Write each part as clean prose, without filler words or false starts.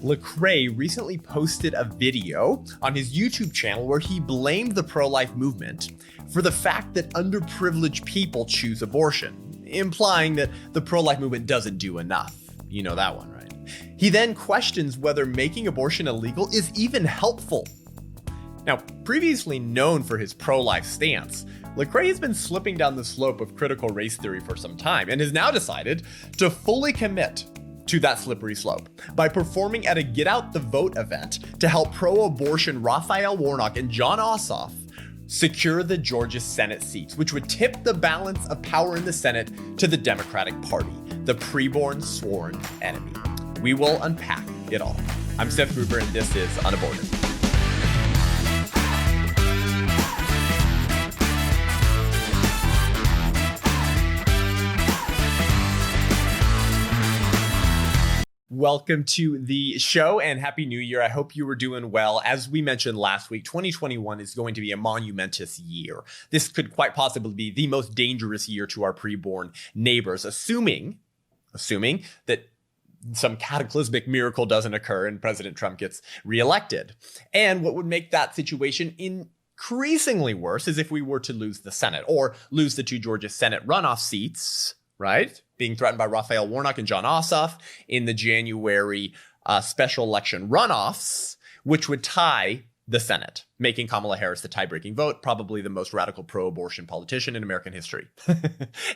Lecrae recently posted a video on his YouTube channel where he blamed the pro-life movement for the fact that underprivileged people choose abortion, implying that the pro-life movement doesn't do enough. You know that one, right? He then questions whether making abortion illegal is even helpful. Now, previously known for his pro-life stance, Lecrae has been slipping down the slope of critical race theory for some time and has now decided to fully commit to that slippery slope by performing at a Get Out the Vote event to help pro-abortion Raphael, Warnock, and John Ossoff secure the Georgia Senate seats, which would tip the balance of power in the Senate to the Democratic Party, the preborn sworn enemy. We will unpack it all. I'm Seth Gruber, and this is UnAborted. Welcome to the show and Happy New Year. I hope you were doing well. As we mentioned last week, 2021 is going to be a monumentous year. This could quite possibly be the most dangerous year to our preborn neighbors, assuming that some cataclysmic miracle doesn't occur and President Trump gets reelected. And what would make that situation increasingly worse is if we were to lose the Senate or lose the two Georgia Senate runoff seats, right? Being threatened by Raphael Warnock and John Ossoff in the January special election runoffs, which would tie the Senate, making Kamala Harris the tie-breaking vote, probably the most radical pro-abortion politician in American history.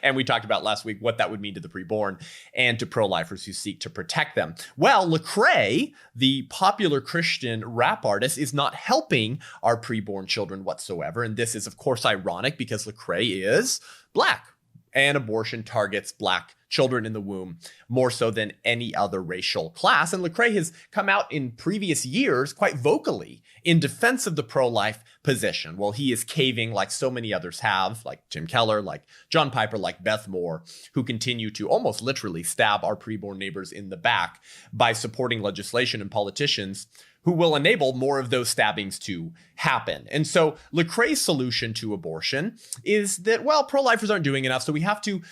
And we talked about last week what that would mean to the preborn and to pro-lifers who seek to protect them. Well, Lecrae, the popular Christian rap artist, is not helping our preborn children whatsoever. And this is, of course, ironic because Lecrae is Black. And abortion targets Black children in the womb more so than any other racial class. And Lecrae has come out in previous years quite vocally in defense of the pro-life position. Well, he is caving like so many others have, like Tim Keller, like John Piper, like Beth Moore, who continue to almost literally stab our preborn neighbors in the back by supporting legislation and politicians who will enable more of those stabbings to happen. And so Lecrae's solution to abortion is that, well, pro-lifers aren't doing enough, so we have to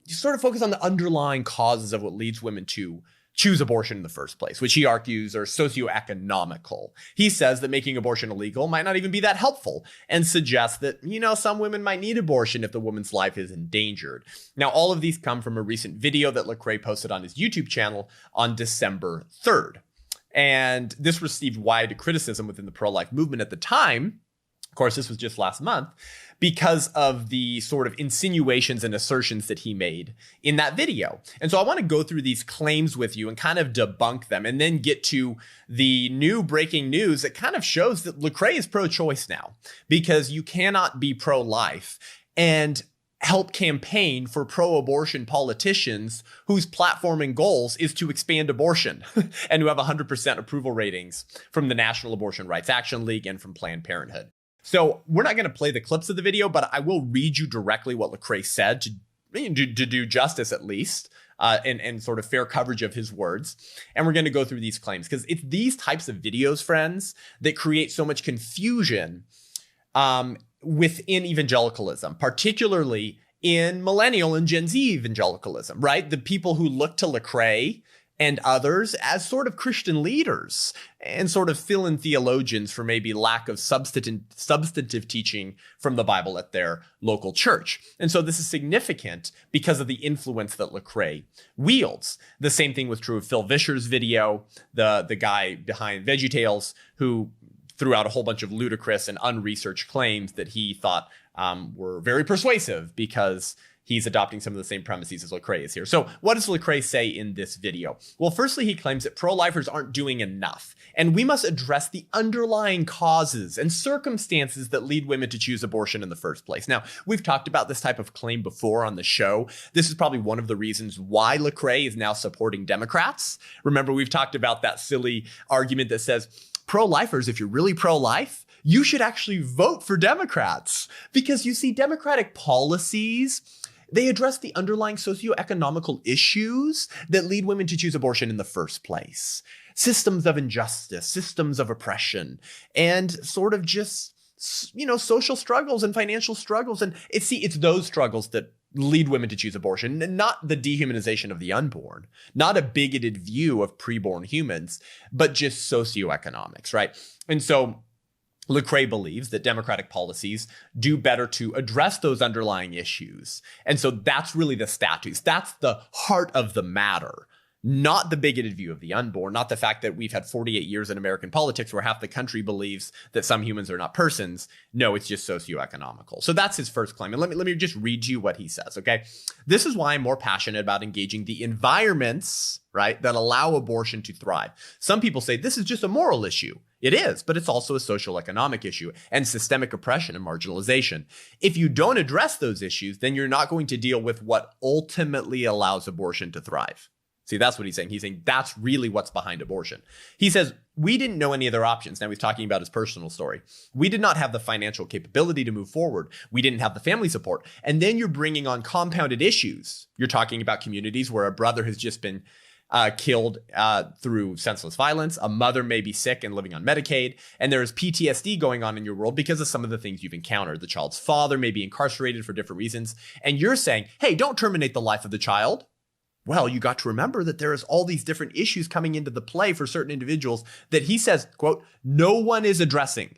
sort of focus on the underlying causes of what leads women to choose abortion in the first place, which he argues are socioeconomical. He says that making abortion illegal might not even be that helpful and suggests that, some women might need abortion if the woman's life is endangered. Now, all of these come from a recent video that Lecrae posted on his YouTube channel on December 3rd. And this received wide criticism within the pro-life movement at the time. Of course, this was just last month because of the sort of insinuations and assertions that he made in that video. And so I want to go through these claims with you and kind of debunk them and then get to the new breaking news that kind of shows that Lecrae is pro-choice now, because you cannot be pro-life and help campaign for pro-abortion politicians whose platform and goals is to expand abortion and who have 100% approval ratings from the National Abortion Rights Action League and from Planned Parenthood. So we're not going to play the clips of the video, but I will read you directly what Lecrae said to do justice at least and sort of fair coverage of his words. And we're going to go through these claims because it's these types of videos, friends, that create so much confusion within evangelicalism, particularly in millennial and Gen Z evangelicalism, right? The people who look to Lecrae and others as sort of Christian leaders and sort of fill-in theologians for maybe lack of substantive teaching from the Bible at their local church. And so this is significant because of the influence that Lecrae wields. The same thing was true of Phil Vischer's video, the guy behind VeggieTales, who threw out a whole bunch of ludicrous and unresearched claims that he thought were very persuasive because he's adopting some of the same premises as Lecrae is here. So what does Lecrae say in this video? Well, firstly, he claims that pro-lifers aren't doing enough, and we must address the underlying causes and circumstances that lead women to choose abortion in the first place. Now, we've talked about this type of claim before on the show. This is probably one of the reasons why Lecrae is now supporting Democrats. Remember, we've talked about that silly argument that says, pro-lifers, if you're really pro-life, you should actually vote for Democrats, because you see Democratic policies, they address the underlying socioeconomical issues that lead women to choose abortion in the first place. Systems of injustice, systems of oppression, and sort of just, social struggles and financial struggles. And it's those struggles that lead women to choose abortion, not the dehumanization of the unborn, not a bigoted view of preborn humans, but just socioeconomics, right? And so Lecrae believes that democratic policies do better to address those underlying issues. And so that's really the statutes. That's the heart of the matter. Not the bigoted view of the unborn, not the fact that we've had 48 years in American politics where half the country believes that some humans are not persons. No, it's just socioeconomical. So that's his first claim. And let me just read you what he says, okay? This is why I'm more passionate about engaging the environments, right, that allow abortion to thrive. Some people say this is just a moral issue. It is, but it's also a social economic issue and systemic oppression and marginalization. If you don't address those issues, then you're not going to deal with what ultimately allows abortion to thrive. See, that's what he's saying. He's saying that's really what's behind abortion. He says, we didn't know any other options. Now he's talking about his personal story. We did not have the financial capability to move forward. We didn't have the family support. And then you're bringing on compounded issues. You're talking about communities where a brother has just been killed through senseless violence. A mother may be sick and living on Medicaid. And there is PTSD going on in your world because of some of the things you've encountered. The child's father may be incarcerated for different reasons. And you're saying, hey, don't terminate the life of the child. Well, you got to remember that there is all these different issues coming into the play for certain individuals that he says, quote, no one is addressing.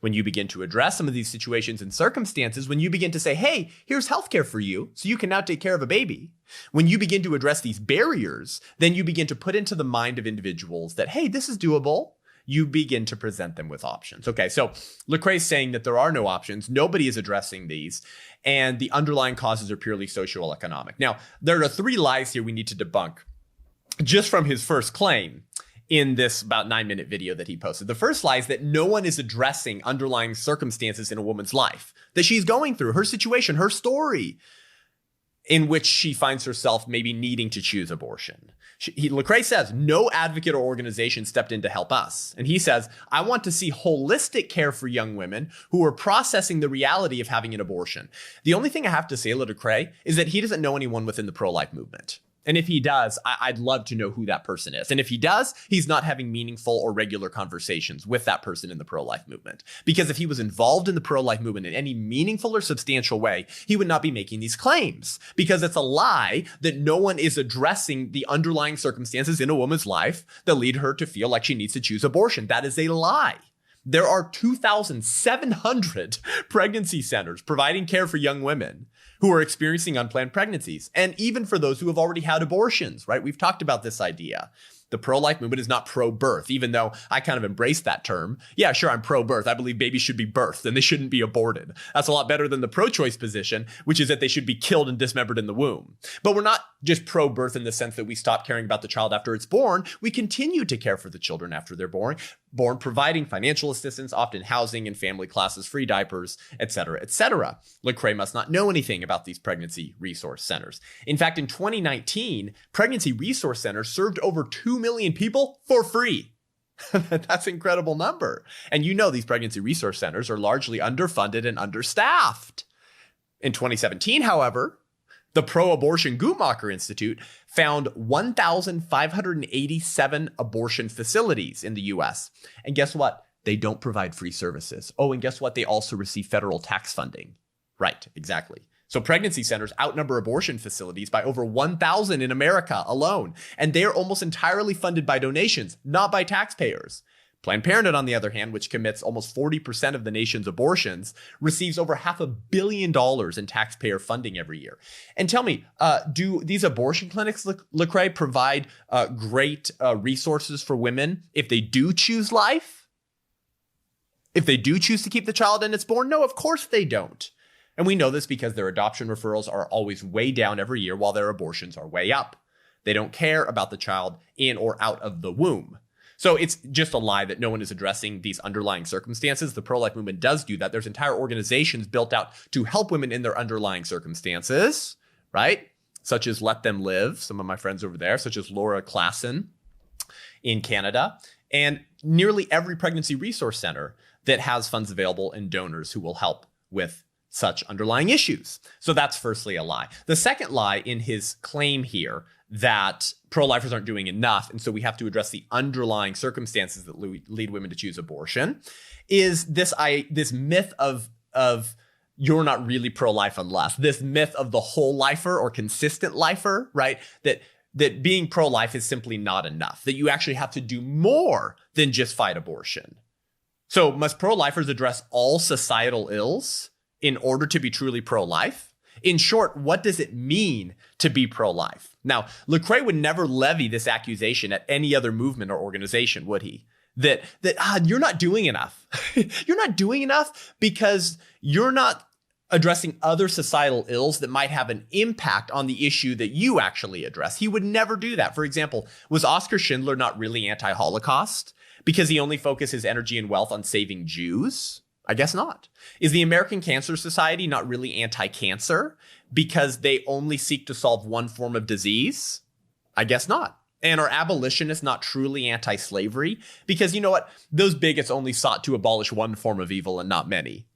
When you begin to address some of these situations and circumstances, when you begin to say, hey, here's healthcare for you, so you can now take care of a baby. When you begin to address these barriers, then you begin to put into the mind of individuals that, hey, this is doable. You begin to present them with options. Okay, so Lecrae is saying that there are no options. Nobody is addressing these. And the underlying causes are purely social economic. Now, there are 3 lies here we need to debunk just from his first claim in this about 9-minute video that he posted. The first lie is that no one is addressing underlying circumstances in a woman's life that she's going through, her situation, her story, in which she finds herself maybe needing to choose abortion. Lecrae says, no advocate or organization stepped in to help us. And he says, I want to see holistic care for young women who are processing the reality of having an abortion. The only thing I have to say, Lecrae, is that he doesn't know anyone within the pro-life movement. And if he does, I'd love to know who that person is. And if he does, he's not having meaningful or regular conversations with that person in the pro-life movement. Because if he was involved in the pro-life movement in any meaningful or substantial way, he would not be making these claims. Because it's a lie that no one is addressing the underlying circumstances in a woman's life that lead her to feel like she needs to choose abortion. That is a lie. There are 2,700 pregnancy centers providing care for young women who are experiencing unplanned pregnancies. And even for those who have already had abortions, right? We've talked about this idea. The pro-life movement is not pro-birth, even though I kind of embrace that term. Yeah, sure, I'm pro-birth. I believe babies should be birthed and they shouldn't be aborted. That's a lot better than the pro-choice position, which is that they should be killed and dismembered in the womb. But we're not just pro-birth in the sense that we stop caring about the child after it's born. We continue to care for the children after they're born, providing financial assistance, often housing and family classes, free diapers, etc., etc. Lecrae must not know anything about these pregnancy resource centers. In fact, in 2019, pregnancy resource centers served over 2 million people for free. That's an incredible number. And you know these pregnancy resource centers are largely underfunded and understaffed. In 2017, however, the pro-abortion Guttmacher Institute found 1,587 abortion facilities in the US. And guess what? They don't provide free services. Oh, and guess what? They also receive federal tax funding. Right, exactly. So pregnancy centers outnumber abortion facilities by over 1,000 in America alone. And they're almost entirely funded by donations, not by taxpayers. Planned Parenthood, on the other hand, which commits almost 40% of the nation's abortions, receives over $500 million in taxpayer funding every year. And tell me, do these abortion clinics, Lecrae, provide great resources for women if they do choose life? If they do choose to keep the child and it's born? No, of course they don't. And we know this because their adoption referrals are always way down every year while their abortions are way up. They don't care about the child in or out of the womb. So it's just a lie that no one is addressing these underlying circumstances. The pro-life movement does do that. There's entire organizations built out to help women in their underlying circumstances, right? Such as Let Them Live, some of my friends over there, such as Laura Klassen in Canada, and nearly every pregnancy resource center that has funds available and donors who will help with such underlying issues. So that's firstly a lie. The second lie in his claim here that pro-lifers aren't doing enough, and so we have to address the underlying circumstances that lead women to choose abortion, is this myth of you're not really pro-life unless. This myth of the whole lifer or consistent lifer, right? That being pro-life is simply not enough, that you actually have to do more than just fight abortion. So must pro-lifers address all societal ills in order to be truly pro-life? In short, what does it mean to be pro-life? Now, Lecrae would never levy this accusation at any other movement or organization, would he? That you're not doing enough. You're not doing enough because you're not addressing other societal ills that might have an impact on the issue that you actually address. He would never do that. For example, was Oskar Schindler not really anti-Holocaust because he only focused his energy and wealth on saving Jews? I guess not. Is the American Cancer Society not really anti-cancer because they only seek to solve one form of disease? I guess not. And are abolitionists not truly anti-slavery? Because you know what? Those bigots only sought to abolish one form of evil and not many.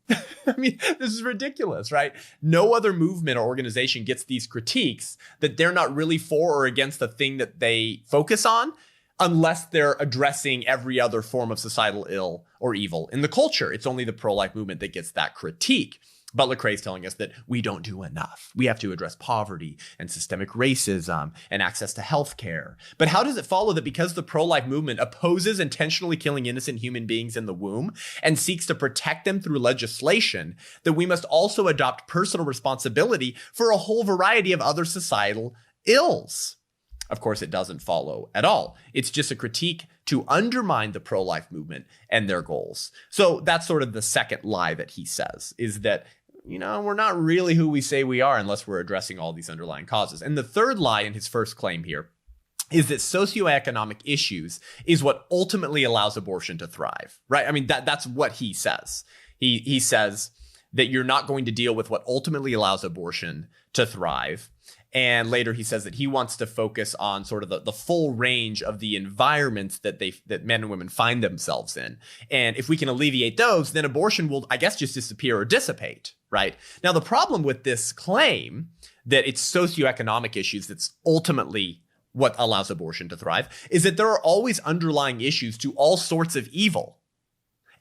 I mean, this is ridiculous, right? No other movement or organization gets these critiques that they're not really for or against the thing that they focus on unless they're addressing every other form of societal ill or evil in the culture. It's only the pro-life movement that gets that critique. But Lecrae is telling us that we don't do enough. We have to address poverty and systemic racism and access to health care. But how does it follow that because the pro-life movement opposes intentionally killing innocent human beings in the womb and seeks to protect them through legislation, that we must also adopt personal responsibility for a whole variety of other societal ills? Of course, it doesn't follow at all. It's just a critique to undermine the pro-life movement and their goals. So that's sort of the second lie that he says, is that we're not really who we say we are unless we're addressing all these underlying causes. And the third lie in his first claim here is that socioeconomic issues is what ultimately allows abortion to thrive, right? I mean, that's what he says. He says that you're not going to deal with what ultimately allows abortion to thrive. And later he says that he wants to focus on sort of the full range of the environments that men and women find themselves in. And if we can alleviate those, then abortion will, I guess, just disappear or dissipate, right? Now, the problem with this claim that it's socioeconomic issues that's ultimately what allows abortion to thrive is that there are always underlying issues to all sorts of evil.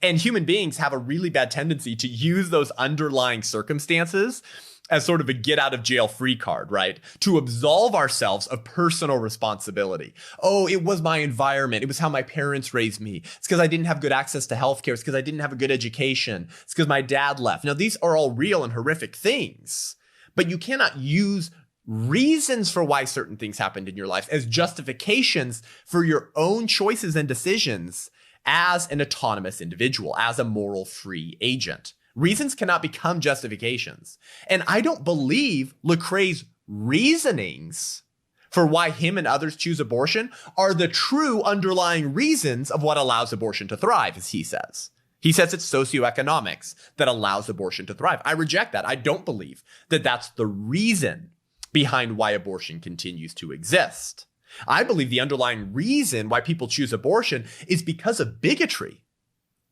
And human beings have a really bad tendency to use those underlying circumstances as sort of a get out of jail free card, right? To absolve ourselves of personal responsibility. Oh, it was my environment. It was how my parents raised me. It's because I didn't have good access to healthcare. It's because I didn't have a good education. It's because my dad left. Now, these are all real and horrific things, but you cannot use reasons for why certain things happened in your life as justifications for your own choices and decisions as an autonomous individual, as a moral free agent. Reasons cannot become justifications. And I don't believe Lecrae's reasonings for why him and others choose abortion are the true underlying reasons of what allows abortion to thrive, as he says. He says it's socioeconomics that allows abortion to thrive. I reject that. I don't believe that that's the reason behind why abortion continues to exist. I believe the underlying reason why people choose abortion is because of bigotry.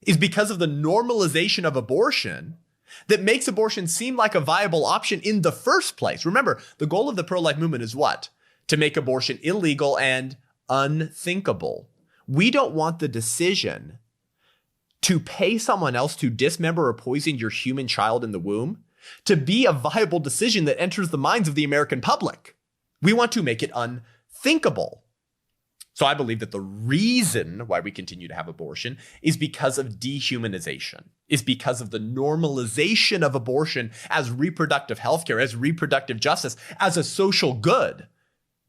Is because of the normalization of abortion that makes abortion seem like a viable option in the first place. Remember, the goal of the pro-life movement is what? To make abortion illegal and unthinkable. We don't want the decision to pay someone else to dismember or poison your human child in the womb to be a viable decision that enters the minds of the American public. We want to make it unthinkable. So I believe that the reason why we continue to have abortion is because of dehumanization, is because of the normalization of abortion as reproductive healthcare, as reproductive justice, as a social good,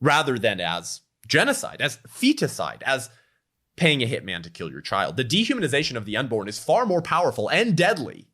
rather than as genocide, as feticide, as paying a hitman to kill your child. The dehumanization of the unborn is far more powerful and deadly,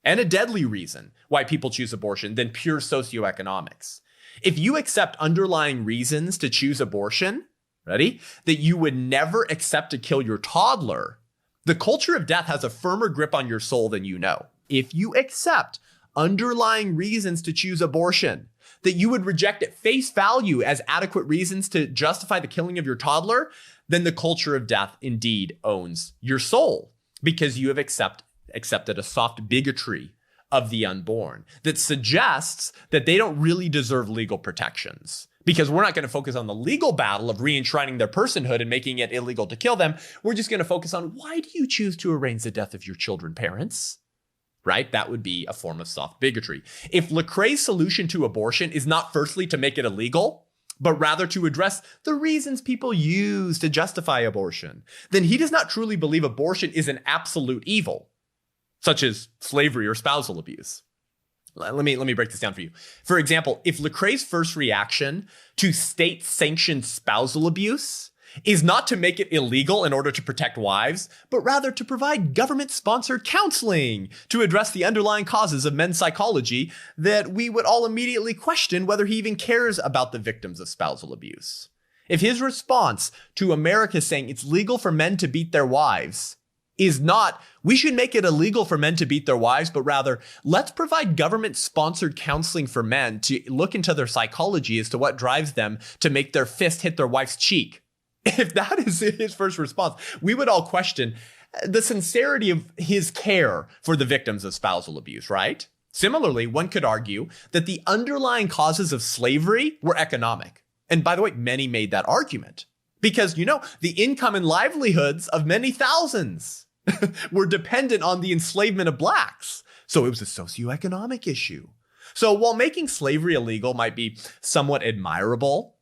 and a deadly reason why people choose abortion than pure socioeconomics. If you accept underlying reasons to choose abortion, ready? That you would never accept to kill your toddler, the culture of death has a firmer grip on your soul than you know. If you accept underlying reasons to choose abortion, that you would reject at face value as adequate reasons to justify the killing of your toddler, then the culture of death indeed owns your soul because you have accepted a soft bigotry of the unborn that suggests that they don't really deserve legal protections. Because we're not going to focus on the legal battle of re-enshrining their personhood and making it illegal to kill them. We're just going to focus on, why do you choose to arrange the death of your children, parents? right? That would be a form of soft bigotry. If Lecrae's solution to abortion is not firstly to make it illegal, but rather to address the reasons people use to justify abortion, then he does not truly believe abortion is an absolute evil, such as slavery or spousal abuse. Let me break this down for you. For example, if Lecrae's first reaction to state-sanctioned spousal abuse is not to make it illegal in order to protect wives, but rather to provide government-sponsored counseling to address the underlying causes of men's psychology, that we would all immediately question whether he even cares about the victims of spousal abuse. If his response to America saying it's legal for men to beat their wives is not, we should make it illegal for men to beat their wives, but rather, let's provide government-sponsored counseling for men to look into their psychology as to what drives them to make their fist hit their wife's cheek. If that is his first response, we would all question the sincerity of his care for the victims of spousal abuse, right? Similarly, one could argue that the underlying causes of slavery were economic. And by the way, many made that argument because, the income and livelihoods of many thousands were dependent on the enslavement of blacks. So it was a socioeconomic issue. So while making slavery illegal might be somewhat admirable,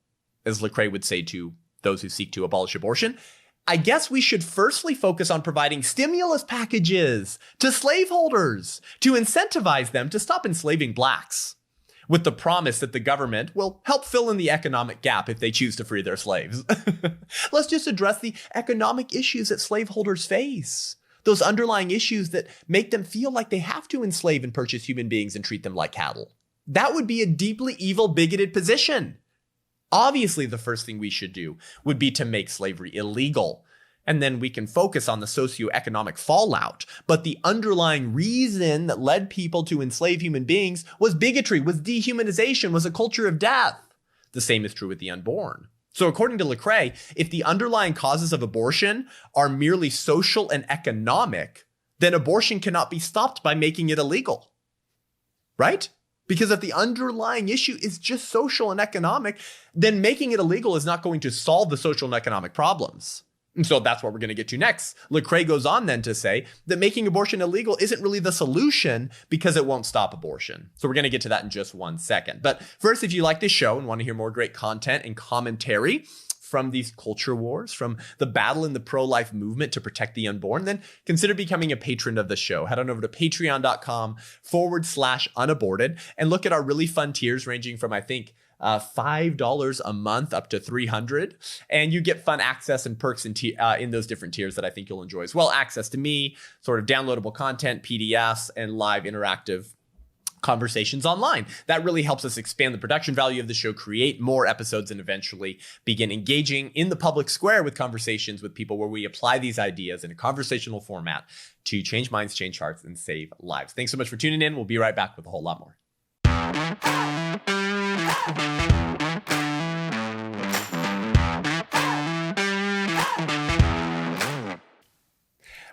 as Lecrae would say to those who seek to abolish abortion, I guess we should firstly focus on providing stimulus packages to slaveholders to incentivize them to stop enslaving blacks, with the promise that the government will help fill in the economic gap if they choose to free their slaves. Let's just address the economic issues that slaveholders face, those underlying issues that make them feel like they have to enslave and purchase human beings and treat them like cattle. That would be a deeply evil, bigoted position. Obviously, the first thing we should do would be to make slavery illegal, and then we can focus on the socioeconomic fallout. But the underlying reason that led people to enslave human beings was bigotry, was dehumanization, was a culture of death. The same is true with the unborn. So according to Lecrae, if the underlying causes of abortion are merely social and economic, then abortion cannot be stopped by making it illegal, right? Because if the underlying issue is just social and economic, then making it illegal is not going to solve the social and economic problems. And so that's what we're going to get to next. Lecrae goes on then to say that making abortion illegal isn't really the solution because it won't stop abortion. So we're going to get to that in just 1 second. But first, if you like this show and want to hear more great content and commentary from these culture wars, from the battle in the pro-life movement to protect the unborn, then consider becoming a patron of the show. Head on over to patreon.com/unaborted and look at our really fun tiers ranging from, I think, $5 a month up to $300. And you get fun access and perks in those different tiers that I think you'll enjoy as well. Access to me, sort of downloadable content, PDFs, and live interactive conversations online. That really helps us expand the production value of the show, create more episodes, and eventually begin engaging in the public square with conversations with people where we apply these ideas in a conversational format to change minds, change hearts, and save lives. Thanks so much for tuning in. We'll be right back with a whole lot more.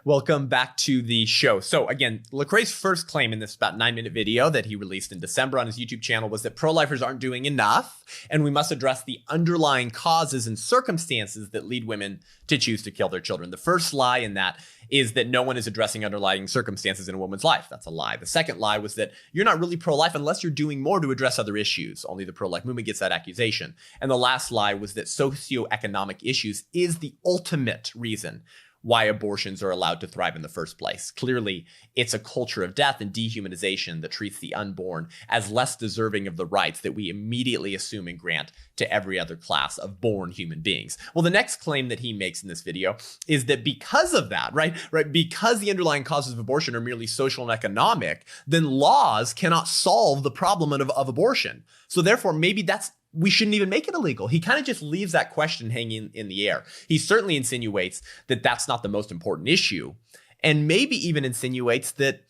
Welcome back to the show. So again, Lecrae's first claim in this about 9-minute video that he released in December on his YouTube channel was that pro-lifers aren't doing enough, and we must address the underlying causes and circumstances that lead women to choose to kill their children. The first lie in that is that no one is addressing underlying circumstances in a woman's life. That's a lie. The second lie was that you're not really pro-life unless you're doing more to address other issues. Only the pro-life movement gets that accusation. And the last lie was that socioeconomic issues is the ultimate reason why abortions are allowed to thrive in the first place. Clearly, it's a culture of death and dehumanization that treats the unborn as less deserving of the rights that we immediately assume and grant to every other class of born human beings. Well, the next claim that he makes in this video is that because of that, right, because the underlying causes of abortion are merely social and economic, then laws cannot solve the problem of abortion. So therefore, maybe we shouldn't even make it illegal. He kind of just leaves that question hanging in the air. He certainly insinuates that that's not the most important issue, and maybe even insinuates that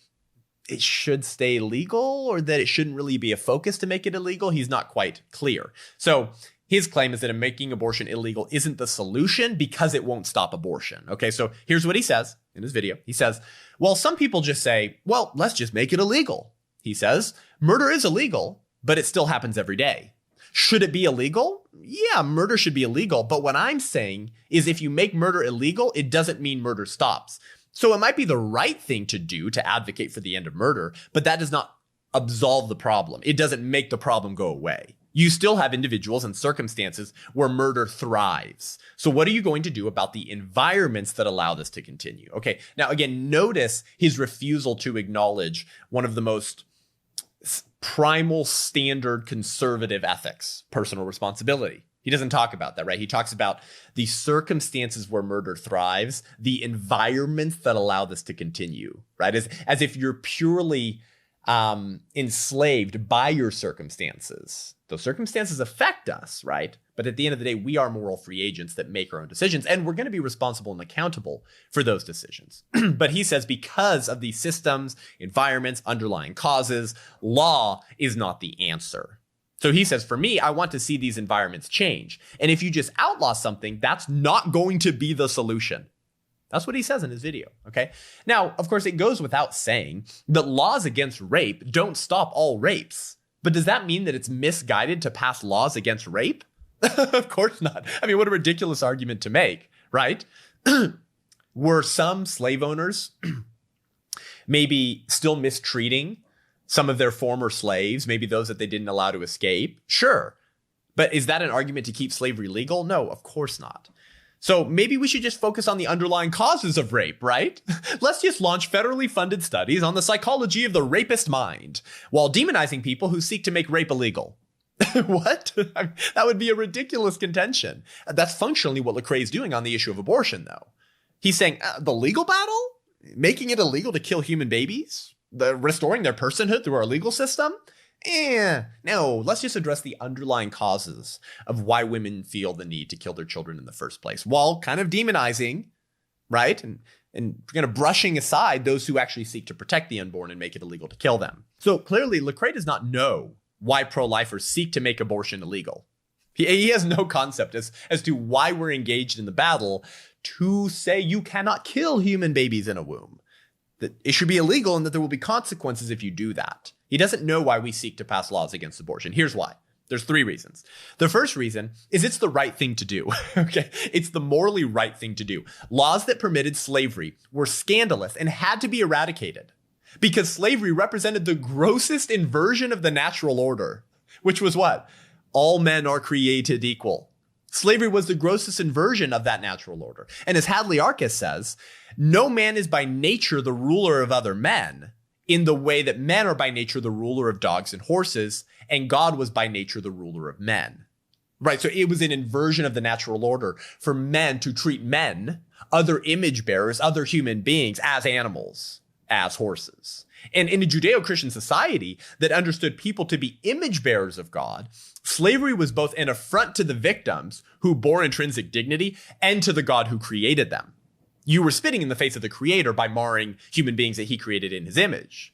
it should stay legal or that it shouldn't really be a focus to make it illegal. He's not quite clear. So his claim is that making abortion illegal isn't the solution because it won't stop abortion. Okay, so here's what he says in his video. He says, well, some people just say, well, let's just make it illegal. He says, murder is illegal, but it still happens every day. Should it be illegal? Yeah, murder should be illegal. But what I'm saying is if you make murder illegal, it doesn't mean murder stops. So it might be the right thing to do to advocate for the end of murder, but that does not absolve the problem. It doesn't make the problem go away. You still have individuals and circumstances where murder thrives. So what are you going to do about the environments that allow this to continue? Okay, now again, notice his refusal to acknowledge one of the most primal standard conservative ethics, personal responsibility. He doesn't talk about that, right? He talks about the circumstances where murder thrives, the environments that allow this to continue, right? As if you're purely enslaved by your circumstances. Those circumstances affect us, right? But at the end of the day, we are moral free agents that make our own decisions, and we're going to be responsible and accountable for those decisions. But he says because of these systems, environments, underlying causes, law is not the answer. So he says, for me, I want to see these environments change. And if you just outlaw something, that's not going to be the solution. That's what he says in his video, okay? Now, of course, it goes without saying that laws against rape don't stop all rapes. But does that mean that it's misguided to pass laws against rape? Of course not. I mean, what a ridiculous argument to make, right? Were some slave owners maybe still mistreating some of their former slaves, maybe those that they didn't allow to escape? Sure. But is that an argument to keep slavery legal? No, of course not. So maybe we should just focus on the underlying causes of rape, right? Let's just launch federally funded studies on the psychology of the rapist mind while demonizing people who seek to make rape illegal. What? That would be a ridiculous contention. That's functionally what Lecrae is doing on the issue of abortion, though. He's saying the legal battle? Making it illegal to kill human babies? Restoring their personhood through our legal system? No, let's just address the underlying causes of why women feel the need to kill their children in the first place, while kind of demonizing, right? And kind of brushing aside those who actually seek to protect the unborn and make it illegal to kill them. So clearly, Lecrae does not know why pro-lifers seek to make abortion illegal. He has no concept as to why we're engaged in the battle to say you cannot kill human babies in a womb. That it should be illegal and that there will be consequences if you do that. He doesn't know why we seek to pass laws against abortion. Here's why. There's 3 reasons. The first reason is it's the right thing to do. Okay, it's the morally right thing to do. Laws that permitted slavery were scandalous and had to be eradicated because slavery represented the grossest inversion of the natural order, which was what? All men are created equal. Slavery was the grossest inversion of that natural order. And as Hadley Arcus says, no man is by nature the ruler of other men in the way that men are by nature the ruler of dogs and horses, and God was by nature the ruler of men. Right, so it was an inversion of the natural order for men to treat men, other image bearers, other human beings, as animals, as horses. And in a Judeo-Christian society that understood people to be image bearers of God, slavery was both an affront to the victims who bore intrinsic dignity and to the God who created them. You were spitting in the face of the creator by marring human beings that he created in his image.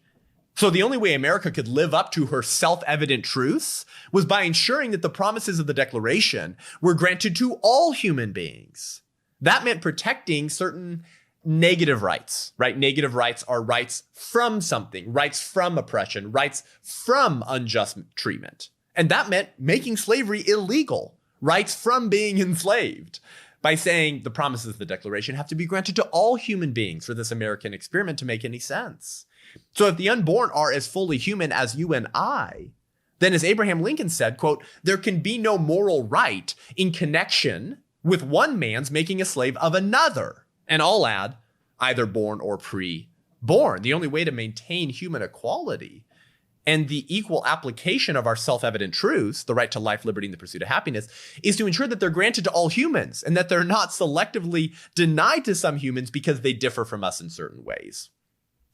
So the only way America could live up to her self-evident truths was by ensuring that the promises of the Declaration were granted to all human beings. That meant protecting certain negative rights, right? Negative rights are rights from something, rights from oppression, rights from unjust treatment. And that meant making slavery illegal, rights from being enslaved, by saying the promises of the Declaration have to be granted to all human beings for this American experiment to make any sense. So if the unborn are as fully human as you and I, then as Abraham Lincoln said, quote, there can be no moral right in connection with one man's making a slave of another. And I'll add, either born or pre-born. The only way to maintain human equality and the equal application of our self-evident truths, the right to life, liberty, and the pursuit of happiness, is to ensure that they're granted to all humans and that they're not selectively denied to some humans because they differ from us in certain ways.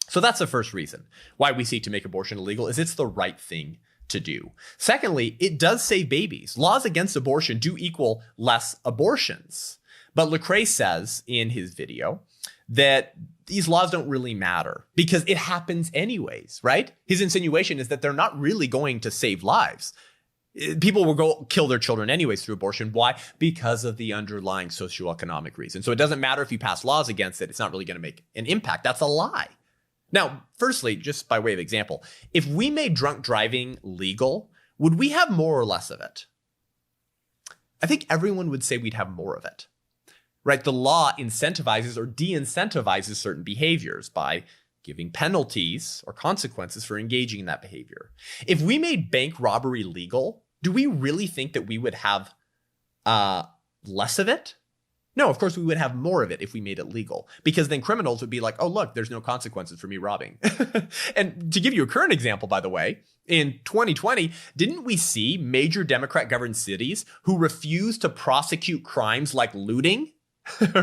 So that's the first reason why we seek to make abortion illegal, is it's the right thing to do. Secondly, it does save babies. Laws against abortion do equal less abortions. But Lecrae says in his video that these laws don't really matter because it happens anyways, right? His insinuation is that they're not really going to save lives. People will go kill their children anyways through abortion. Why? Because of the underlying socioeconomic reason. So it doesn't matter if you pass laws against it. It's not really going to make an impact. That's a lie. Now, firstly, just by way of example, if we made drunk driving legal, would we have more or less of it? I think everyone would say we'd have more of it. right? The law incentivizes or de-incentivizes certain behaviors by giving penalties or consequences for engaging in that behavior. If we made bank robbery legal, do we really think that we would have less of it? No, of course we would have more of it if we made it legal, because then criminals would be like, oh, look, there's no consequences for me robbing. And to give you a current example, by the way, in 2020, didn't we see major Democrat governed cities who refused to prosecute crimes like looting,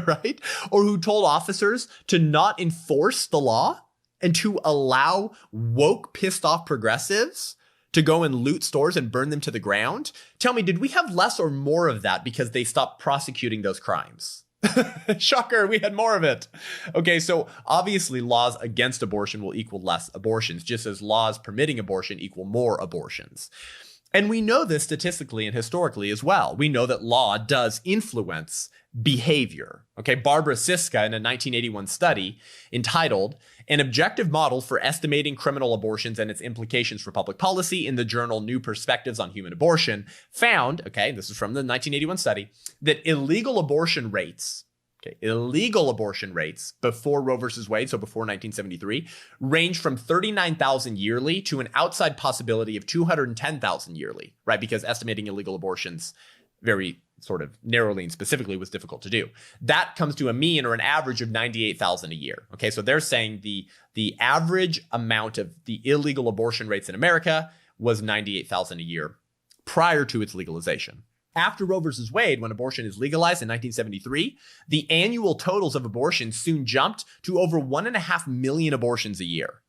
right? Or who told officers to not enforce the law and to allow woke, pissed off progressives to go and loot stores and burn them to the ground? Tell me, did we have less or more of that because they stopped prosecuting those crimes? Shocker, we had more of it. Okay, so obviously laws against abortion will equal less abortions, just as laws permitting abortion equal more abortions. And we know this statistically and historically as well. We know that law does influence behavior. Okay, Barbara Siska in a 1981 study entitled An Objective Model for Estimating Criminal Abortions and Its Implications for Public Policy in the journal New Perspectives on Human Abortion found, okay, this is from the 1981 study, that illegal abortion rates before Roe versus Wade, so before 1973, range from 39,000 yearly to an outside possibility of 210,000 yearly, right? Because estimating illegal abortions very sort of narrowly and specifically was difficult to do. That comes to a mean or an average of 98,000 a year. Okay, so they're saying the average amount of the illegal abortion rates in America was 98,000 a year prior to its legalization. After Roe versus Wade, when abortion is legalized in 1973, the annual totals of abortions soon jumped to over 1.5 million abortions a year.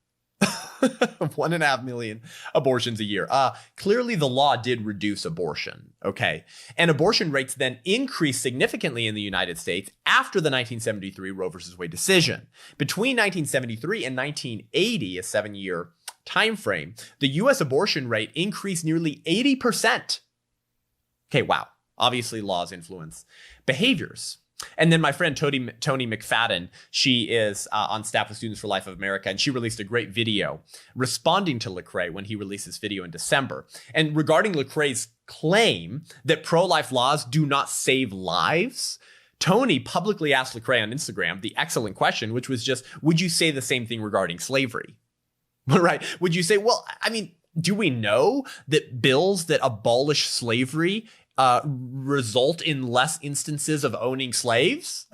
1.5 million abortions a year. Clearly, the law did reduce abortion, okay? And abortion rates then increased significantly in the United States after the 1973 Roe versus Wade decision. Between 1973 and 1980, a 7-year time frame, the U.S. abortion rate increased nearly 80%. Okay, wow. Obviously, laws influence behaviors. And then my friend Tony McFadden, she is on staff with Students for Life of America, and she released a great video responding to Lecrae when he released his video in December. And regarding Lecrae's claim that pro-life laws do not save lives, Tony publicly asked Lecrae on Instagram the excellent question, which was just, would you say the same thing regarding slavery? Right? Would you say, well, I mean, do we know that bills that abolish slavery result in less instances of owning slaves?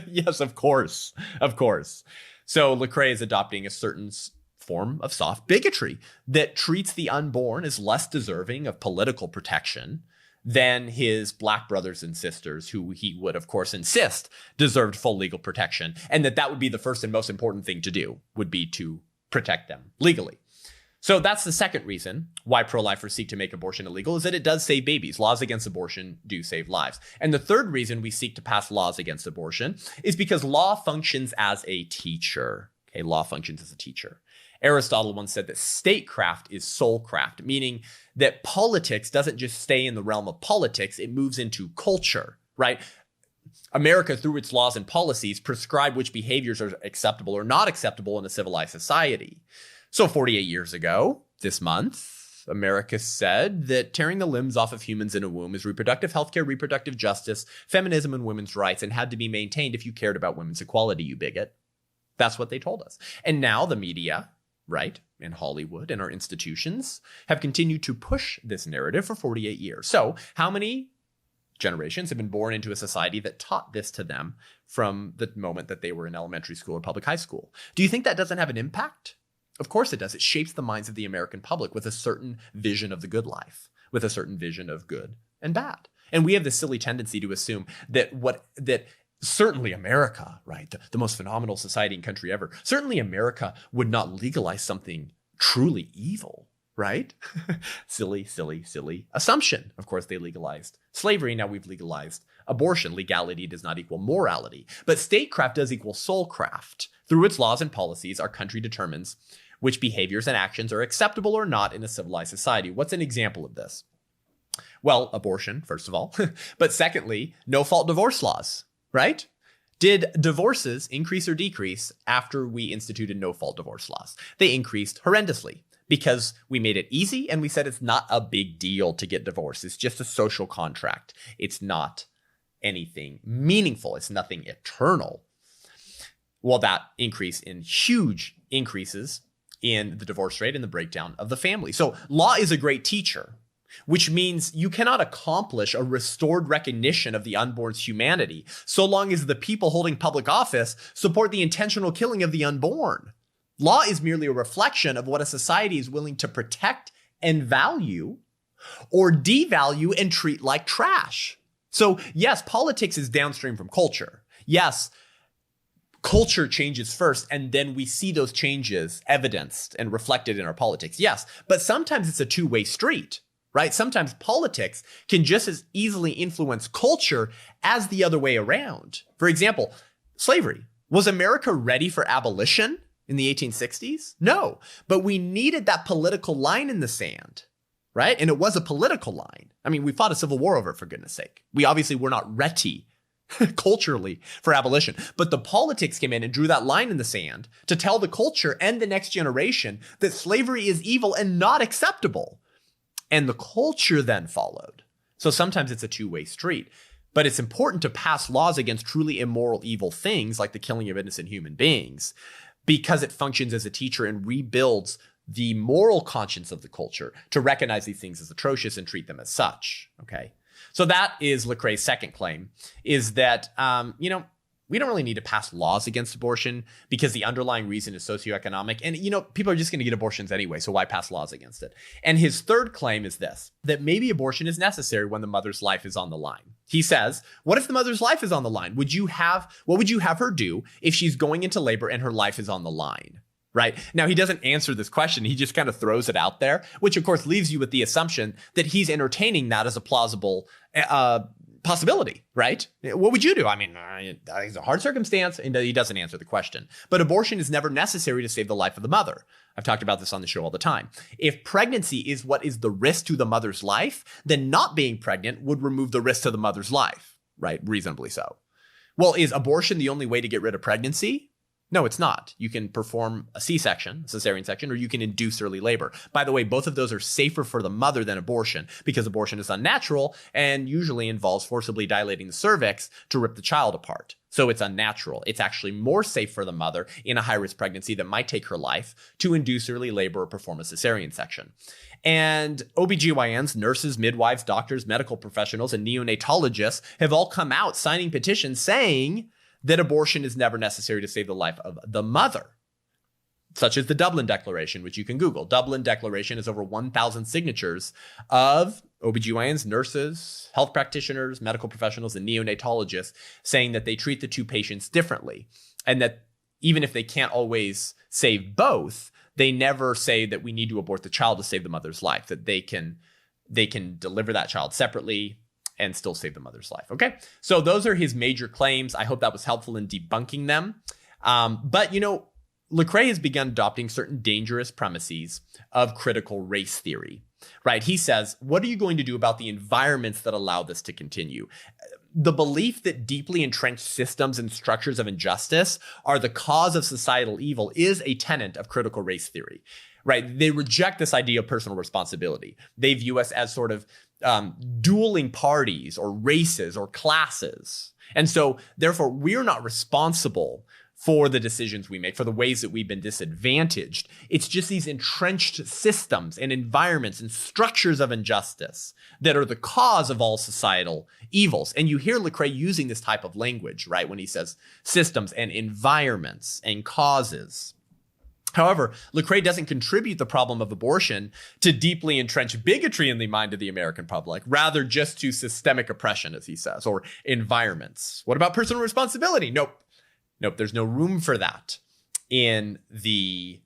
Yes, of course. Of course. So Lecrae is adopting a certain form of soft bigotry that treats the unborn as less deserving of political protection than his black brothers and sisters, who he would, of course, insist deserved full legal protection, and that would be the first and most important thing to do, would be to protect them legally. So that's the second reason why pro-lifers seek to make abortion illegal, is that it does save babies. Laws against abortion do save lives. And the third reason we seek to pass laws against abortion is because law functions as a teacher. Okay, law functions as a teacher. Aristotle once said that statecraft is soulcraft, meaning that politics doesn't just stay in the realm of politics, it moves into culture, right? America, through its laws and policies, prescribe which behaviors are acceptable or not acceptable in a civilized society. So 48 years ago, this month, America said that tearing the limbs off of humans in a womb is reproductive healthcare, reproductive justice, feminism, and women's rights, and had to be maintained if you cared about women's equality, you bigot. That's what they told us. And now the media, right, and Hollywood and our institutions have continued to push this narrative for 48 years. So how many generations have been born into a society that taught this to them from the moment that they were in elementary school or public high school? Do you think that doesn't have an impact? Of course it does. It shapes the minds of the American public with a certain vision of the good life, with a certain vision of good and bad. And we have this silly tendency to assume that certainly America, right, the most phenomenal society and country ever, certainly America would not legalize something truly evil, right? Silly assumption. Of course, they legalized slavery. Now we've legalized abortion. Legality does not equal morality. But statecraft does equal soulcraft. Through its laws and policies, our country determines which behaviors and actions are acceptable or not in a civilized society. What's an example of this? Well, abortion, first of all. But secondly, no-fault divorce laws, right? Did divorces increase or decrease after we instituted no-fault divorce laws? They increased horrendously because we made it easy and we said it's not a big deal to get divorced. It's just a social contract. It's not anything meaningful. It's nothing eternal. Well, that increase in huge increases in the divorce rate and the breakdown of the family. So law is a great teacher, which means you cannot accomplish a restored recognition of the unborn's humanity so long as the people holding public office support the intentional killing of the unborn. Law is merely a reflection of what a society is willing to protect and value, or devalue and treat like trash. So yes, politics is downstream from culture. Yes, culture changes first, and then we see those changes evidenced and reflected in our politics. Yes, but sometimes it's a two-way street, right? Sometimes politics can just as easily influence culture as the other way around. For example, slavery. Was America ready for abolition in the 1860s? No, but we needed that political line in the sand, right? And it was a political line. I mean, we fought a civil war over it, for goodness sake. We obviously were not ready culturally for abolition, but the politics came in and drew that line in the sand to tell the culture and the next generation that slavery is evil and not acceptable. And the culture then followed. So sometimes it's a two-way street, but it's important to pass laws against truly immoral, evil things like the killing of innocent human beings, because it functions as a teacher and rebuilds the moral conscience of the culture to recognize these things as atrocious and treat them as such. Okay. So that is Lecrae's second claim, is that, we don't really need to pass laws against abortion because the underlying reason is socioeconomic. And, people are just going to get abortions anyway, so why pass laws against it? And his third claim is this, that maybe abortion is necessary when the mother's life is on the line. He says, what if the mother's life is on the line? What would you have her do if she's going into labor and her life is on the line? Right? Now, he doesn't answer this question. He just kind of throws it out there, which of course leaves you with the assumption that he's entertaining that as a plausible possibility, right? What would you do? I mean, it's a hard circumstance, and he doesn't answer the question. But abortion is never necessary to save the life of the mother. I've talked about this on the show all the time. If pregnancy is what is the risk to the mother's life, then not being pregnant would remove the risk to the mother's life, right? Reasonably so. Well, is abortion the only way to get rid of pregnancy? No, it's not. You can perform a C-section, cesarean section, or you can induce early labor. By the way, both of those are safer for the mother than abortion because abortion is unnatural and usually involves forcibly dilating the cervix to rip the child apart. So it's unnatural. It's actually more safe for the mother in a high-risk pregnancy that might take her life to induce early labor or perform a cesarean section. And OBGYNs, nurses, midwives, doctors, medical professionals, and neonatologists have all come out signing petitions saying that abortion is never necessary to save the life of the mother, such as the Dublin Declaration, which you can Google. Dublin Declaration is over 1,000 signatures of OBGYNs, nurses, health practitioners, medical professionals, and neonatologists saying that they treat the two patients differently, and that even if they can't always save both, they never say that we need to abort the child to save the mother's life, that they can deliver that child separately and still save the mother's life. Okay, so those are his major claims. I hope that was helpful in debunking them. But Lecrae has begun adopting certain dangerous premises of critical race theory, right? He says, what are you going to do about the environments that allow this to continue? The belief that deeply entrenched systems and structures of injustice are the cause of societal evil is a tenet of critical race theory, right? They reject this idea of personal responsibility. They view us as sort of dueling parties or races or classes. And so therefore, we're not responsible for the decisions we make, for the ways that we've been disadvantaged. It's just these entrenched systems and environments and structures of injustice that are the cause of all societal evils. And you hear Lecrae using this type of language, right? When he says systems and environments and causes. However, Lecrae doesn't contribute the problem of abortion to deeply entrenched bigotry in the mind of the American public, rather just to systemic oppression, as he says, or environments. What about personal responsibility? Nope, there's no room for that in the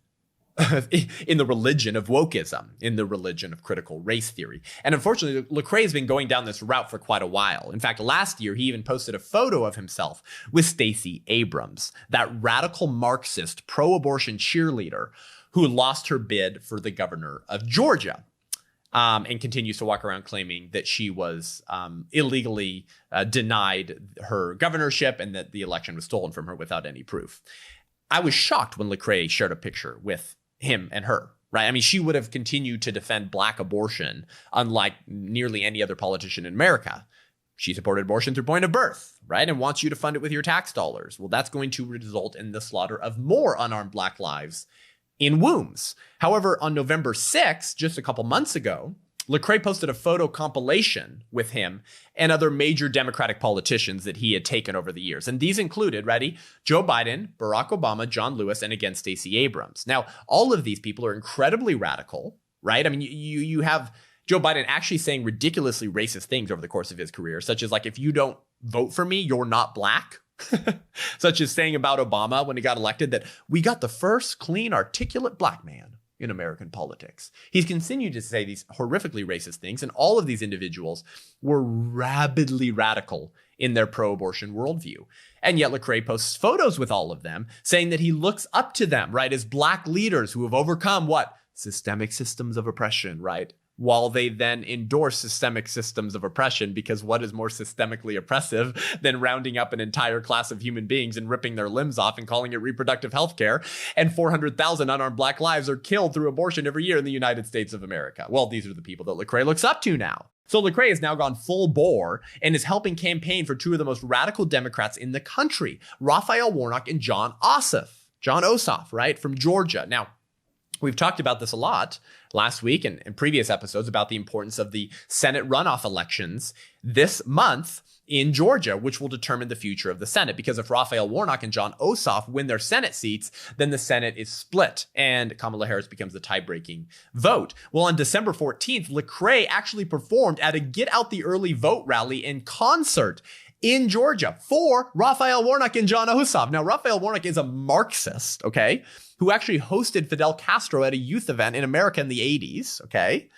religion of wokeism, in the religion of critical race theory. And unfortunately, Lecrae has been going down this route for quite a while. In fact, last year, he even posted a photo of himself with Stacey Abrams, that radical Marxist pro-abortion cheerleader who lost her bid for the governor of Georgia. And continues to walk around claiming that she was illegally denied her governorship and that the election was stolen from her without any proof. I was shocked when Lecrae shared a picture with him and her, right? I mean, she would have continued to defend black abortion, unlike nearly any other politician in America. she supported abortion through point of birth, right? And wants you to fund it with your tax dollars. Well, that's going to result in the slaughter of more unarmed Black lives in wombs. However, on November 6th, just a couple months ago, Lecrae posted a photo compilation with him and other major Democratic politicians that he had taken over the years. And these included, ready, Joe Biden, Barack Obama, John Lewis, and again, Stacey Abrams. Now, all of these people are incredibly radical, right? I mean, you have Joe Biden actually saying ridiculously racist things over the course of his career, such as like, if you don't vote for me, you're not Black. Such as saying about Obama when he got elected that we got the first clean, articulate Black man in American politics. He's continued to say these horrifically racist things, and all of these individuals were rabidly radical in their pro-abortion worldview. And yet Lecrae posts photos with all of them, saying that he looks up to them, right, as Black leaders who have overcome what? Systemic systems of oppression, right? While they then endorse systemic systems of oppression, because what is more systemically oppressive than rounding up an entire class of human beings and ripping their limbs off and calling it reproductive health care? And 400,000 unarmed Black lives are killed through abortion every year in the United States of America. Well, these are the people that Lecrae looks up to now. So Lecrae has now gone full bore and is helping campaign for two of the most radical Democrats in the country, Raphael Warnock and John Ossoff, right, from Georgia. Now, we've talked about this a lot last week and in previous episodes about the importance of the Senate runoff elections this month in Georgia, which will determine the future of the Senate. Because if Raphael Warnock and John Ossoff win their Senate seats, then the Senate is split and Kamala Harris becomes the tie-breaking vote. Well, on December 14th, Lecrae actually performed at a Get Out the Early Vote rally in concert in Georgia for Raphael Warnock and John Ossoff. Now, Raphael Warnock is a Marxist, okay, who actually hosted Fidel Castro at a youth event in America in the 80s, okay,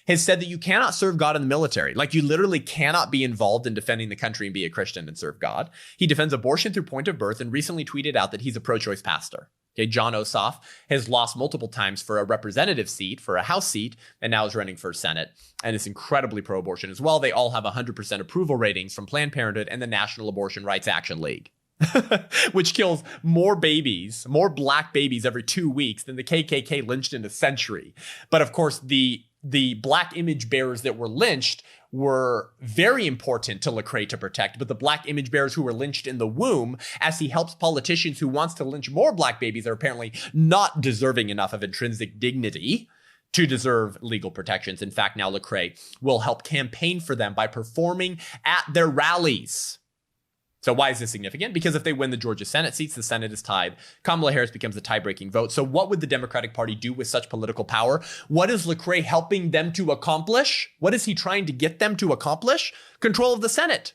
has said that you cannot serve God in the military. Like, you literally cannot be involved in defending the country and be a Christian and serve God. He defends abortion through point of birth and recently tweeted out that he's a pro-choice pastor. Okay, John Ossoff has lost multiple times for a representative seat, for a House seat, and now is running for Senate and is incredibly pro-abortion as well. They all have 100% approval ratings from Planned Parenthood and the National Abortion Rights Action League, which kills more babies, more Black babies every 2 weeks than the KKK lynched in a century. But of course, the Black image bearers that were lynched were very important to Lecrae to protect, but the Black image bearers who were lynched in the womb, as he helps politicians who wants to lynch more Black babies are apparently not deserving enough of intrinsic dignity to deserve legal protections. In fact, now Lecrae will help campaign for them by performing at their rallies. So why is this significant? Because if they win the Georgia Senate seats, the Senate is tied. Kamala Harris becomes the tie-breaking vote. So what would the Democratic Party do with such political power? What is Lecrae helping them to accomplish? What is he trying to get them to accomplish? Control of the Senate.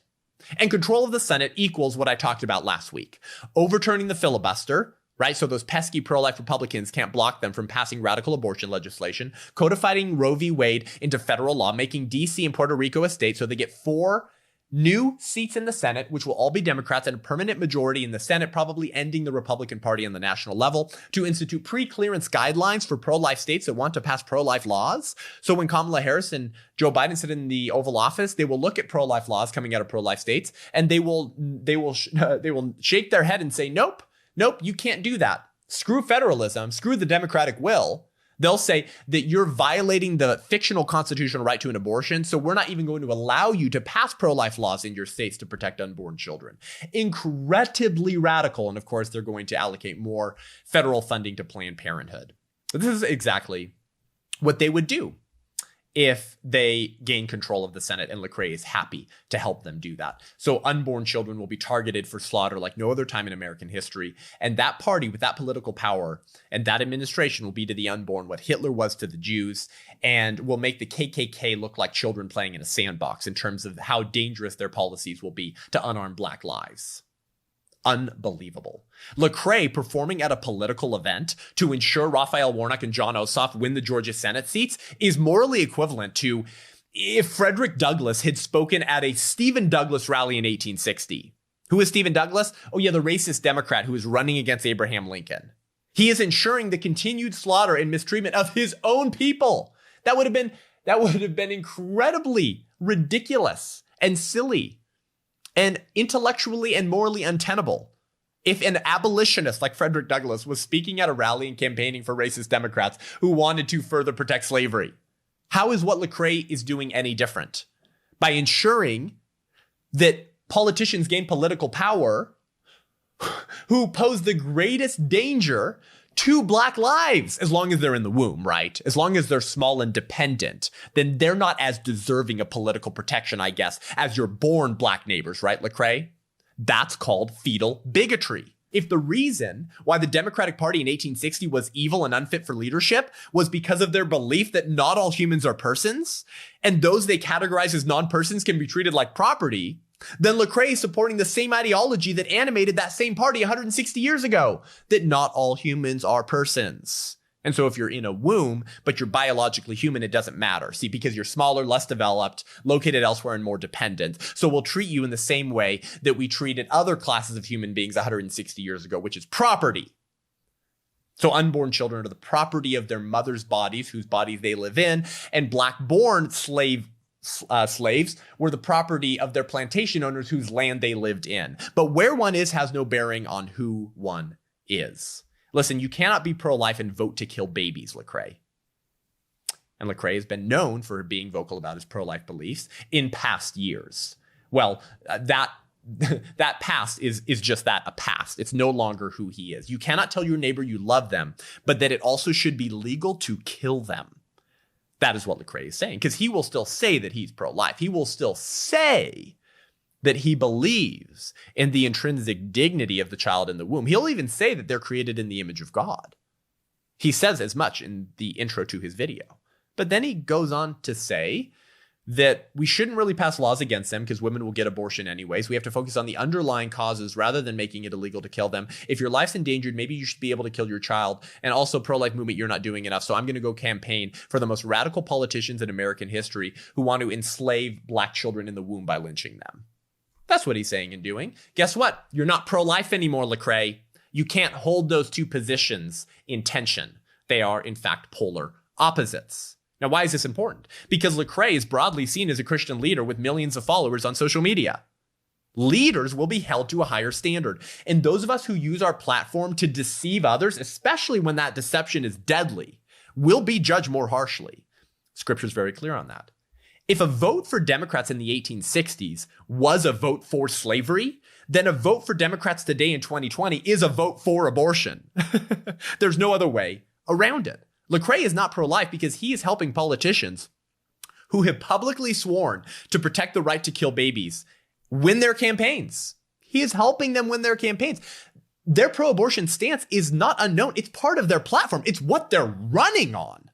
And control of the Senate equals what I talked about last week. Overturning the filibuster, right? So those pesky pro-life Republicans can't block them from passing radical abortion legislation, codifying Roe v. Wade into federal law, making D.C. and Puerto Rico a state so they get 4 new seats in the Senate, which will all be Democrats, and a permanent majority in the Senate, probably ending the Republican Party on the national level, to institute pre-clearance guidelines for pro-life states that want to pass pro-life laws. So when Kamala Harris and Joe Biden sit in the Oval Office, they will look at pro-life laws coming out of pro-life states, and they will shake their head and say, nope, you can't do that. Screw federalism, screw the democratic will. They'll say that you're violating the fictional constitutional right to an abortion, so we're not even going to allow you to pass pro-life laws in your states to protect unborn children. Incredibly radical, and of course, they're going to allocate more federal funding to Planned Parenthood. But this is exactly what they would do if they gain control of the Senate, and Lecrae is happy to help them do that. So unborn children will be targeted for slaughter like no other time in American history. And that party with that political power and that administration will be to the unborn what Hitler was to the Jews, and will make the KKK look like children playing in a sandbox in terms of how dangerous their policies will be to unarmed Black lives. Unbelievable. Lecrae performing at a political event to ensure Raphael Warnock and John Ossoff win the Georgia Senate seats is morally equivalent to if Frederick Douglass had spoken at a Stephen Douglas rally in 1860. Who is Stephen Douglas? Oh yeah, the racist Democrat who was running against Abraham Lincoln. He is ensuring the continued slaughter and mistreatment of his own people. That would have been incredibly ridiculous and silly and intellectually and morally untenable if an abolitionist like Frederick Douglass was speaking at a rally and campaigning for racist Democrats who wanted to further protect slavery. How is what Lecrae is doing any different? By ensuring that politicians gain political power who pose the greatest danger to Black lives, as long as they're in the womb, right? As long as they're small and dependent, then they're not as deserving of political protection, I guess, as your born Black neighbors, right, Lecrae? That's called fetal bigotry. If the reason why the Democratic Party in 1860 was evil and unfit for leadership was because of their belief that not all humans are persons, and those they categorize as non-persons can be treated like property, then Lecrae is supporting the same ideology that animated that same party 160 years ago, that not all humans are persons. And so if you're in a womb, but you're biologically human, it doesn't matter. See, because you're smaller, less developed, located elsewhere, and more dependent. So we'll treat you in the same way that we treated other classes of human beings 160 years ago, which is property. So unborn children are the property of their mothers' bodies, whose bodies they live in, and Black-born slaves were the property of their plantation owners whose land they lived in. But where one is has no bearing on who one is. Listen, you cannot be pro-life and vote to kill babies, Lecrae. And Lecrae has been known for being vocal about his pro-life beliefs in past years. Well, that past is just that, a past. It's no longer who he is. You cannot tell your neighbor you love them, but that it also should be legal to kill them. That is what Lecrae is saying, because he will still say that he's pro-life. He will still say that he believes in the intrinsic dignity of the child in the womb. He'll even say that they're created in the image of God. He says as much in the intro to his video. But then he goes on to say that we shouldn't really pass laws against them because women will get abortion anyways. We have to focus on the underlying causes rather than making it illegal to kill them. If your life's endangered, maybe you should be able to kill your child. And also, pro-life movement, you're not doing enough. So I'm going to go campaign for the most radical politicians in American history who want to enslave Black children in the womb by lynching them. That's what he's saying and doing. Guess what? You're not pro-life anymore, Lecrae. You can't hold those two positions in tension. They are, in fact, polar opposites. Now, why is this important? Because Lecrae is broadly seen as a Christian leader with millions of followers on social media. Leaders will be held to a higher standard. And those of us who use our platform to deceive others, especially when that deception is deadly, will be judged more harshly. Scripture is very clear on that. If a vote for Democrats in the 1860s was a vote for slavery, then a vote for Democrats today in 2020 is a vote for abortion. There's no other way around it. Lecrae is not pro-life because he is helping politicians who have publicly sworn to protect the right to kill babies win their campaigns. He is helping them win their campaigns. Their pro-abortion stance is not unknown. It's part of their platform. It's what they're running on.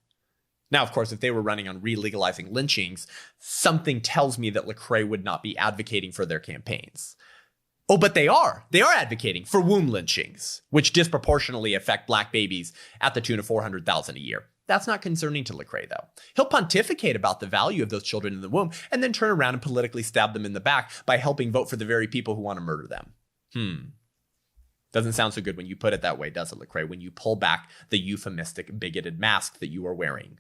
Now, of course, if they were running on re-legalizing lynchings, something tells me that Lecrae would not be advocating for their campaigns. Oh, but they are. They are advocating for womb lynchings, which disproportionately affect Black babies at the tune of 400,000 a year. That's not concerning to Lecrae, though. He'll pontificate about the value of those children in the womb and then turn around and politically stab them in the back by helping vote for the very people who want to murder them. Doesn't sound so good when you put it that way, does it, Lecrae? When you pull back the euphemistic, bigoted mask that you are wearing.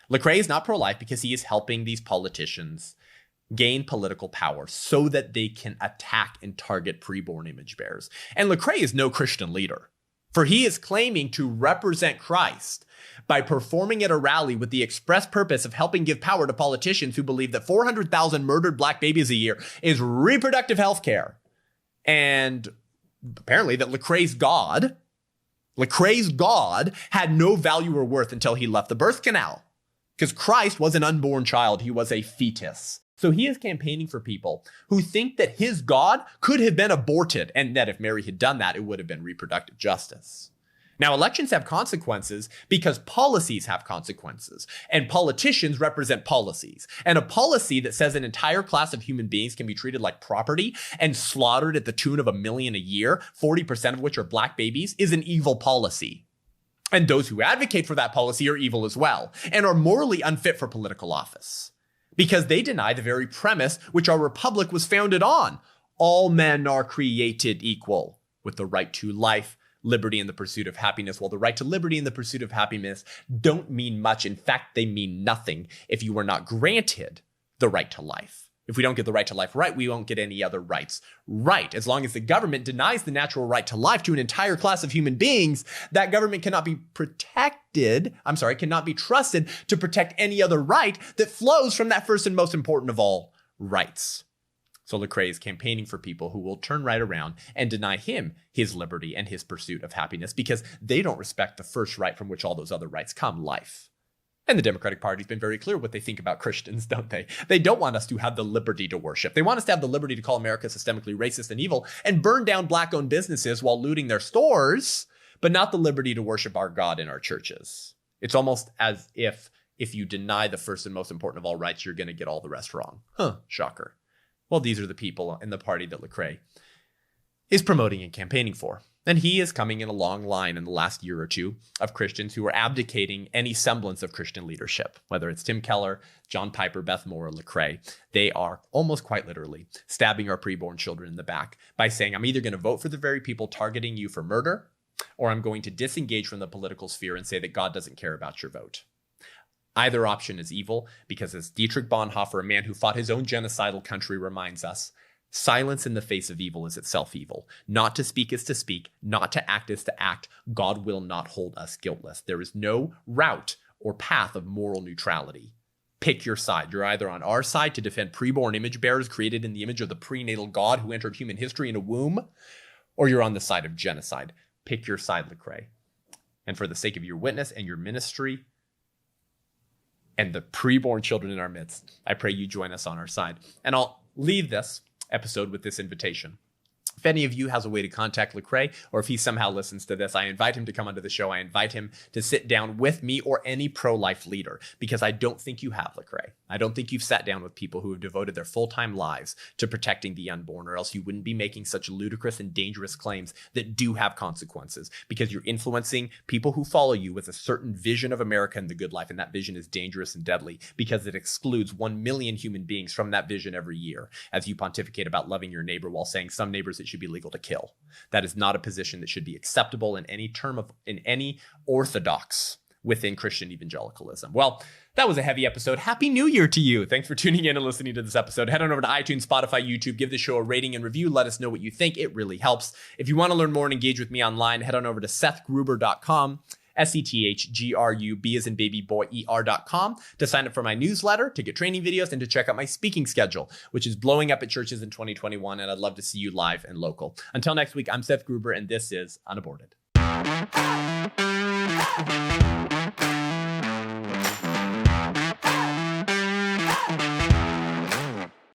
Lecrae is not pro-life because he is helping these politicians gain political power so that they can attack and target preborn image bearers. And Lecrae is no Christian leader, for he is claiming to represent Christ by performing at a rally with the express purpose of helping give power to politicians who believe that 400,000 murdered Black babies a year is reproductive health care. And apparently that Lecrae's God had no value or worth until he left the birth canal. Because Christ was an unborn child. He was a fetus. So he is campaigning for people who think that his God could have been aborted and that if Mary had done that, it would have been reproductive justice. Now, elections have consequences because policies have consequences, and politicians represent policies. And a policy that says an entire class of human beings can be treated like property and slaughtered at the tune of 1 million a year, 40% of which are Black babies, is an evil policy. And those who advocate for that policy are evil as well, and are morally unfit for political office, because they deny the very premise which our republic was founded on. All men are created equal, with the right to life, liberty, and the pursuit of happiness. Well, the right to liberty and the pursuit of happiness don't mean much. In fact, they mean nothing if you are not granted the right to life. If we don't get the right to life right, we won't get any other rights right. As long as the government denies the natural right to life to an entire class of human beings, that government cannot be trusted to protect any other right that flows from that first and most important of all rights. So Lecrae is campaigning for people who will turn right around and deny him his liberty and his pursuit of happiness because they don't respect the first right from which all those other rights come, life. And the Democratic Party's been very clear what they think about Christians, don't they? They don't want us to have the liberty to worship. They want us to have the liberty to call America systemically racist and evil and burn down Black-owned businesses while looting their stores, but not the liberty to worship our God in our churches. It's almost as if you deny the first and most important of all rights, you're going to get all the rest wrong. Shocker. Well, these are the people in the party that Lecrae is promoting and campaigning for. And he is coming in a long line in the last year or two of Christians who are abdicating any semblance of Christian leadership, whether it's Tim Keller, John Piper, Beth Moore, or Lecrae. They are almost quite literally stabbing our preborn children in the back by saying, I'm either going to vote for the very people targeting you for murder, or I'm going to disengage from the political sphere and say that God doesn't care about your vote. Either option is evil because, as Dietrich Bonhoeffer, a man who fought his own genocidal country, reminds us, silence in the face of evil is itself evil. Not to speak is to speak, not to act is to act. God will not hold us guiltless. There is no route or path of moral neutrality. Pick your side. You're either on our side to defend preborn image bearers created in the image of the prenatal God who entered human history in a womb, or you're on the side of genocide. Pick your side, Lecrae. And for the sake of your witness and your ministry, and the preborn children in our midst, I pray you join us on our side. And I'll leave this episode with this invitation. If any of you has a way to contact Lecrae, or if he somehow listens to this, I invite him to come onto the show. I invite him to sit down with me or any pro-life leader, because I don't think you have, Lecrae. I don't think you've sat down with people who have devoted their full-time lives to protecting the unborn, or else you wouldn't be making such ludicrous and dangerous claims that do have consequences, because you're influencing people who follow you with a certain vision of America and the good life, and that vision is dangerous and deadly because it excludes 1 million human beings from that vision every year, as you pontificate about loving your neighbor while saying some neighbors it should be legal to kill. That is not a position that should be acceptable in any orthodox within Christian evangelicalism. Well, that was a heavy episode. Happy New Year to you. Thanks for tuning in and listening to this episode. Head on over to iTunes, Spotify, YouTube. Give the show a rating and review. Let us know what you think. It really helps. If you want to learn more and engage with me online, head on over to SethGruber.com. SETHGRUB as in baby boy ER.com to sign up for my newsletter, to get training videos, and to check out my speaking schedule, which is blowing up at churches in 2021. And I'd love to see you live and local. Until next week, I'm Seth Gruber, and this is UnAborted.